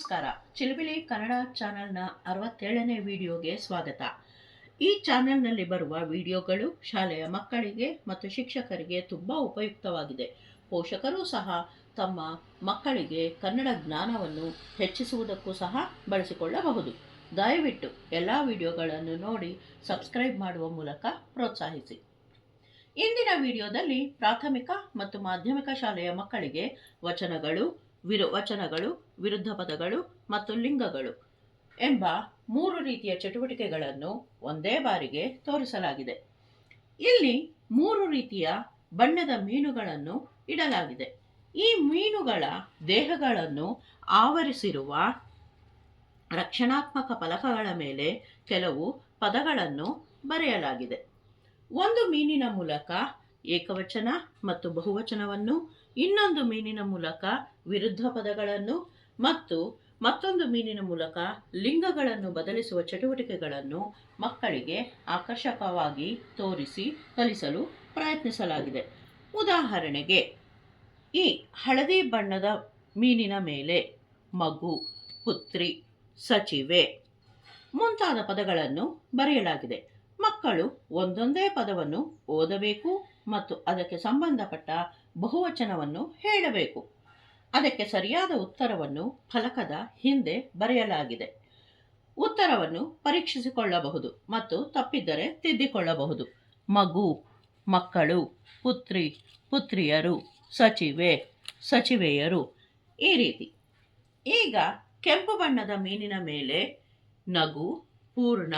ನಮಸ್ಕಾರ. ಚಿಲಿಪಿಲಿ ಕನ್ನಡ ಚಾನೆಲ್ನ 67ನೇ ವಿಡಿಯೋಗೆ ಸ್ವಾಗತ. ಈ ಚಾನೆಲ್ನಲ್ಲಿ ಬರುವ ವಿಡಿಯೋಗಳು ಶಾಲೆಯ ಮಕ್ಕಳಿಗೆ ಮತ್ತು ಶಿಕ್ಷಕರಿಗೆ ತುಂಬ ಉಪಯುಕ್ತವಾಗಿದೆ. ಪೋಷಕರು ಸಹ ತಮ್ಮ ಮಕ್ಕಳಿಗೆ ಕನ್ನಡ ಜ್ಞಾನವನ್ನು ಹೆಚ್ಚಿಸುವುದಕ್ಕೂ ಸಹ ಬಳಸಿಕೊಳ್ಳಬಹುದು. ದಯವಿಟ್ಟು ಎಲ್ಲ ವಿಡಿಯೋಗಳನ್ನು ನೋಡಿ ಸಬ್ಸ್ಕ್ರೈಬ್ ಮಾಡುವ ಮೂಲಕ ಪ್ರೋತ್ಸಾಹಿಸಿ. ಇಂದಿನ ವಿಡಿಯೋದಲ್ಲಿ ಪ್ರಾಥಮಿಕ ಮತ್ತು ಮಾಧ್ಯಮಿಕ ಶಾಲೆಯ ಮಕ್ಕಳಿಗೆ ವಚನಗಳು, ವಿರುದ್ಧ ಪದಗಳು ಮತ್ತು ಲಿಂಗಗಳು ಎಂಬ 3 ರೀತಿಯ ಚಟುವಟಿಕೆಗಳನ್ನು ಒಂದೇ ಬಾರಿಗೆ ತೋರಿಸಲಾಗಿದೆ. ಇಲ್ಲಿ 3 ರೀತಿಯ ಬಣ್ಣದ ಮೀನುಗಳನ್ನು ಇಡಲಾಗಿದೆ. ಈ ಮೀನುಗಳ ದೇಹಗಳನ್ನು ಆವರಿಸಿರುವ ರಕ್ಷಣಾತ್ಮಕ ಫಲಕಗಳ ಮೇಲೆ ಕೆಲವು ಪದಗಳನ್ನು ಬರೆಯಲಾಗಿದೆ. ಒಂದು ಮೀನಿನ ಮೂಲಕ ಏಕವಚನ ಮತ್ತು ಬಹುವಚನವನ್ನು, ಇನ್ನೊಂದು ಮೀನಿನ ಮೂಲಕ ವಿರುದ್ಧ ಪದಗಳನ್ನು ಮತ್ತು ಮತ್ತೊಂದು ಮೀನಿನ ಮೂಲಕ ಲಿಂಗಗಳನ್ನು ಬದಲಿಸುವ ಚಟುವಟಿಕೆಗಳನ್ನು ಮಕ್ಕಳಿಗೆ ಆಕರ್ಷಕವಾಗಿ ತೋರಿಸಿ ಕಲಿಸಲು ಪ್ರಯತ್ನಿಸಲಾಗಿದೆ. ಉದಾಹರಣೆಗೆ, ಈ ಹಳದಿ ಬಣ್ಣದ ಮೀನಿನ ಮೇಲೆ ಮಗು, ಪುತ್ರಿ, ಸಚಿವೆ ಮುಂತಾದ ಪದಗಳನ್ನು ಬರೆಯಲಾಗಿದೆ. ಮಕ್ಕಳು ಒಂದೊಂದೇ ಪದವನ್ನು ಓದಬೇಕು ಮತ್ತು ಅದಕ್ಕೆ ಸಂಬಂಧಪಟ್ಟ ಬಹುವಚನವನ್ನು ಹೇಳಬೇಕು. ಅದಕ್ಕೆ ಸರಿಯಾದ ಉತ್ತರವನ್ನು ಫಲಕದ ಹಿಂದೆ ಬರೆಯಲಾಗಿದೆ. ಉತ್ತರವನ್ನು ಪರೀಕ್ಷಿಸಿಕೊಳ್ಳಬಹುದು ಮತ್ತು ತಪ್ಪಿದ್ದರೆ ತಿದ್ದಿಕೊಳ್ಳಬಹುದು. ಮಗು, ಮಕ್ಕಳು, ಪುತ್ರಿ, ಪುತ್ರಿಯರು, ಸಚಿವೆ, ಸಚಿವೆಯರು, ಈ ರೀತಿ. ಈಗ ಕೆಂಪು ಬಣ್ಣದ ಮೀನಿನ ಮೇಲೆ ನಗು, ಪೂರ್ಣ,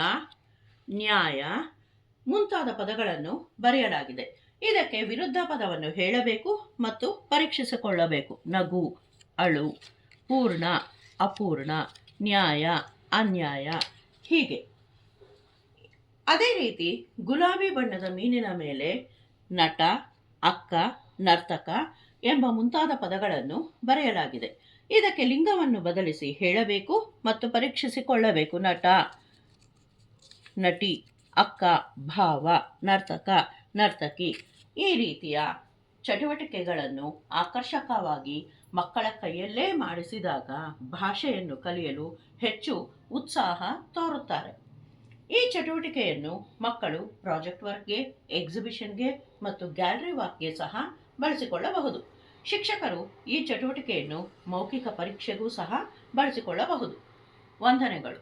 ನ್ಯಾಯ ಮುಂತಾದ ಪದಗಳನ್ನು ಬರೆಯಲಾಗಿದೆ. ಇದಕ್ಕೆ ವಿರುದ್ಧ ಪದವನ್ನು ಹೇಳಬೇಕು ಮತ್ತು ಪರೀಕ್ಷಿಸಿಕೊಳ್ಳಬೇಕು. ನಗು, ಅಳು, ಪೂರ್ಣ, ಅಪೂರ್ಣ, ನ್ಯಾಯ, ಅನ್ಯಾಯ, ಹೀಗೆ. ಅದೇ ರೀತಿ ಗುಲಾಬಿ ಬಣ್ಣದ ಮೀನಿನ ಮೇಲೆ ನಟ, ಅಕ್ಕ, ನರ್ತಕ ಎಂಬ ಮುಂತಾದ ಪದಗಳನ್ನು ಬರೆಯಲಾಗಿದೆ. ಇದಕ್ಕೆ ಲಿಂಗವನ್ನು ಬದಲಿಸಿ ಹೇಳಬೇಕು ಮತ್ತು ಪರೀಕ್ಷಿಸಿಕೊಳ್ಳಬೇಕು. ನಟ, ನಟಿ, ಅಕ್ಕ, ಭಾವ, ನರ್ತಕ, ನರ್ತಕಿ, ಈ ರೀತಿಯ ಚಟುವಟಿಕೆಗಳನ್ನು ಆಕರ್ಷಕವಾಗಿ ಮಕ್ಕಳ ಕೈಯಲ್ಲೇ ಮಾಡಿಸಿದಾಗ ಭಾಷೆಯನ್ನು ಕಲಿಯಲು ಹೆಚ್ಚು ಉತ್ಸಾಹ ತೋರುತ್ತಾರೆ. ಈ ಚಟುವಟಿಕೆಯನ್ನು ಮಕ್ಕಳು ಪ್ರಾಜೆಕ್ಟ್ ವರ್ಕ್ಗೆ, ಎಕ್ಸಿಬಿಷನ್ಗೆ ಮತ್ತು ಗ್ಯಾಲರಿ ವಾಕ್ಗೆ ಸಹ ಬಳಸಿಕೊಳ್ಳಬಹುದು. ಶಿಕ್ಷಕರು ಈ ಚಟುವಟಿಕೆಯನ್ನು ಮೌಖಿಕ ಪರೀಕ್ಷೆಗೂ ಸಹ ಬಳಸಿಕೊಳ್ಳಬಹುದು. ವಂದನೆಗಳು.